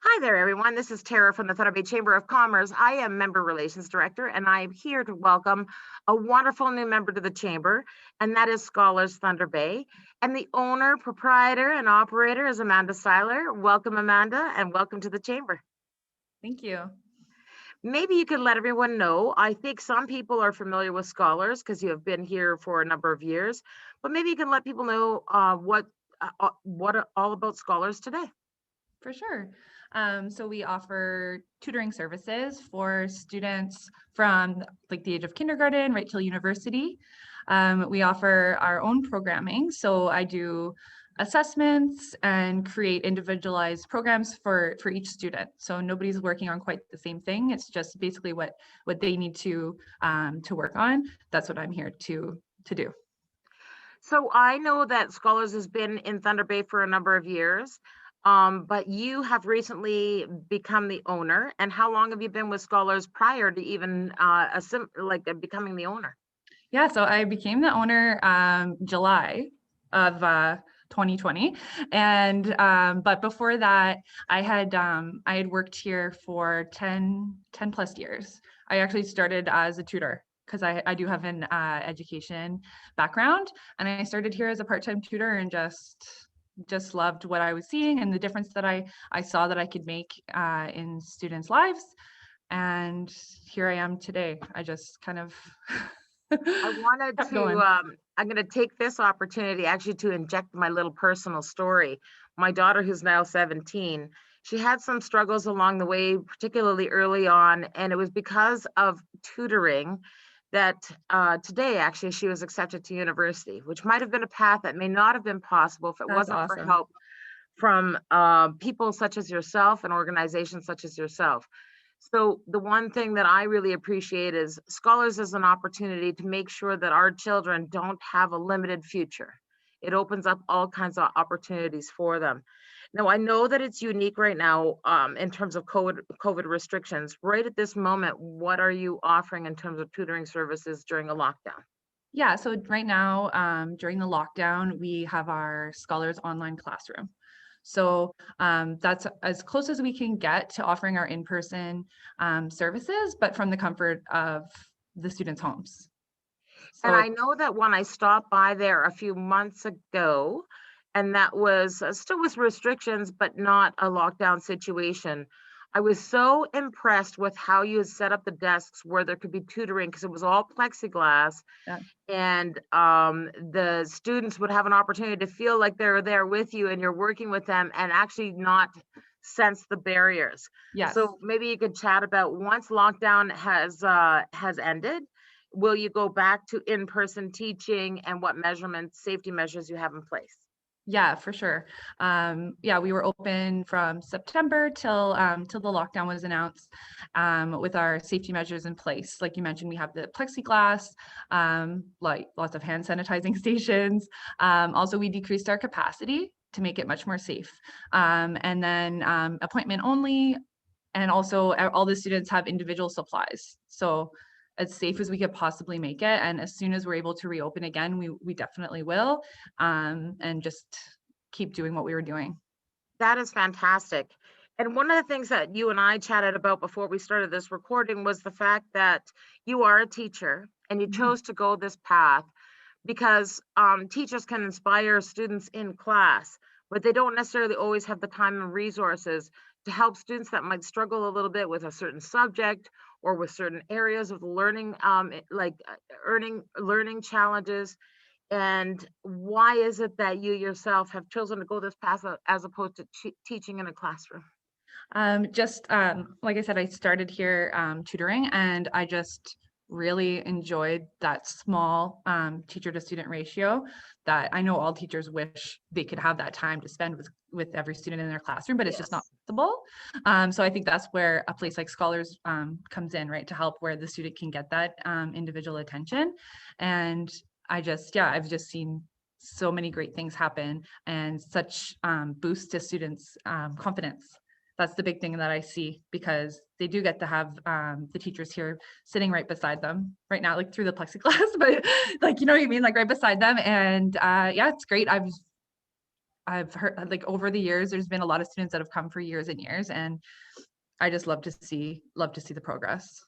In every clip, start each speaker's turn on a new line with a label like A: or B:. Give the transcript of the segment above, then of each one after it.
A: Hi there, everyone. This is Tara from the Thunder Bay Chamber of Commerce. I am Member Relations Director, and I am here to welcome a wonderful new member to the Chamber, and that is Scholars Thunder Bay. And the owner, proprietor, and operator is Amanda Seiler. Welcome, Amanda, and welcome to the Chamber.
B: Thank you.
A: Maybe you could let everyone know. I think some people are familiar with Scholars because you have been here for a number of years, but maybe you can let people know what are all about Scholars today.
B: For sure. So we offer tutoring services for students from like the age of kindergarten right till university. We offer our own programming. So I do assessments and create individualized programs for each student. So nobody's working on quite the same thing. It's just basically what they need to work on. That's what I'm here to do.
A: So I know that Scholars has been in Thunder Bay for a number of years, but you have recently become the owner. And how long have you been with Scholars prior to even becoming the owner?
B: Yeah, so I became the owner July of 2020, and but before that, I had worked here for 10 plus years. I actually started as a tutor because I do have an education background, and I started here as a part-time tutor and just loved what I was seeing and the difference that I saw that I could make in students' lives. And here I am today. I just kind of
A: I wanted
B: kept
A: to,
B: going.
A: I'm going to take this opportunity actually to inject my little personal story. My daughter, who's now 17, she had some struggles along the way, particularly early on. And it was because of tutoring that today, actually, she was accepted to university, which might have been a path that may not have been possible if it
B: That's
A: wasn't for
B: awesome.
A: help from people such as yourself and organizations such as yourself. So the one thing that I really appreciate is Scholars as an opportunity to make sure that our children don't have a limited future. It opens up all kinds of opportunities for them. Now, I know that it's unique right now in terms of COVID restrictions. Right at this moment, what are you offering in terms of tutoring services during a lockdown?
B: Yeah, so right now, during the lockdown, we have our Scholars Online Classroom. So that's as close as we can get to offering our in-person services, but from the comfort of the students' homes.
A: And
B: So
A: I know that when I stopped by there a few months ago, and that was still with restrictions, but not a lockdown situation. I was so impressed with how you had set up the desks where there could be tutoring because it was all plexiglass,
B: that,
A: and the students would have an opportunity to feel like they're there with you and you're working with them and actually not sense the barriers.
B: yes.
A: So maybe you could chat about once lockdown has ended, will you go back to in-person teaching and what measurements, safety measures you have in place?
B: Yeah, for sure. Yeah, we were open from September till the lockdown was announced, with our safety measures in place. Like you mentioned, we have the plexiglass, like lots of hand sanitizing stations. Also, we decreased our capacity to make it much more safe. And then appointment only, and also all the students have individual supplies. So as safe as we could possibly make it. And as soon as we're able to reopen again, we definitely will. And just keep doing what we were doing.
A: That is fantastic. And one of the things that you and I chatted about before we started this recording was the fact that you are a teacher and you
B: Mhm.
A: chose to go this path because teachers can inspire students in class, but they don't necessarily always have the time and resources to help students that might struggle a little bit with a certain subject or with certain areas of the learning, earning learning challenges. And why is it that you yourself have chosen to go this path as opposed to teaching in a classroom?
B: Like I said, I started here tutoring, and I just really enjoyed that small teacher to student ratio that I know all teachers wish they could have that time to spend with every student in their classroom, but it's just not
A: Yes.
B: possible. So I think that's where a place like Scholars comes in, right, to help where the student can get that individual attention. And I've just seen so many great things happen and such boost to students' confidence. That's the big thing that I see because they do get to have the teachers here sitting right beside them right now, like through the plexiglass, but like, you know what I mean? Like right beside them. And yeah, it's great. I've heard like over the years, there's been a lot of students that have come for years and years, and I just love to see the progress.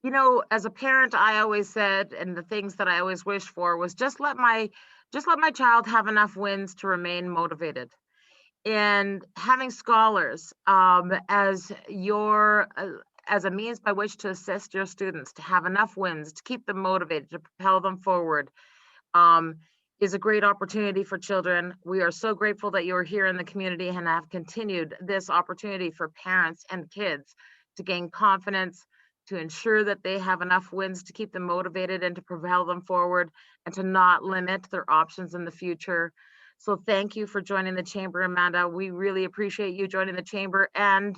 A: You know, as a parent, I always said, and the things that I always wished for was just let my child have enough wins to remain motivated. And having scholars as a means by which to assist your students to have enough wins to keep them motivated to propel them forward um, is a great opportunity for children. We are so grateful that you are here in the community and have continued this opportunity for parents and kids to gain confidence, to ensure that they have enough wins to keep them motivated and to propel them forward, and to not limit their options in the future. So thank you for joining the chamber, Amanda. We really appreciate you joining the chamber. And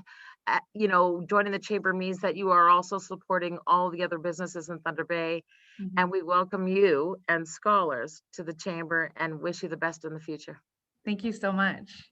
A: joining the chamber means that you are also supporting all the other businesses in Thunder Bay. And
B: Mhm.
A: we welcome you and scholars to the chamber and wish you the best in the future.
B: Thank you so much.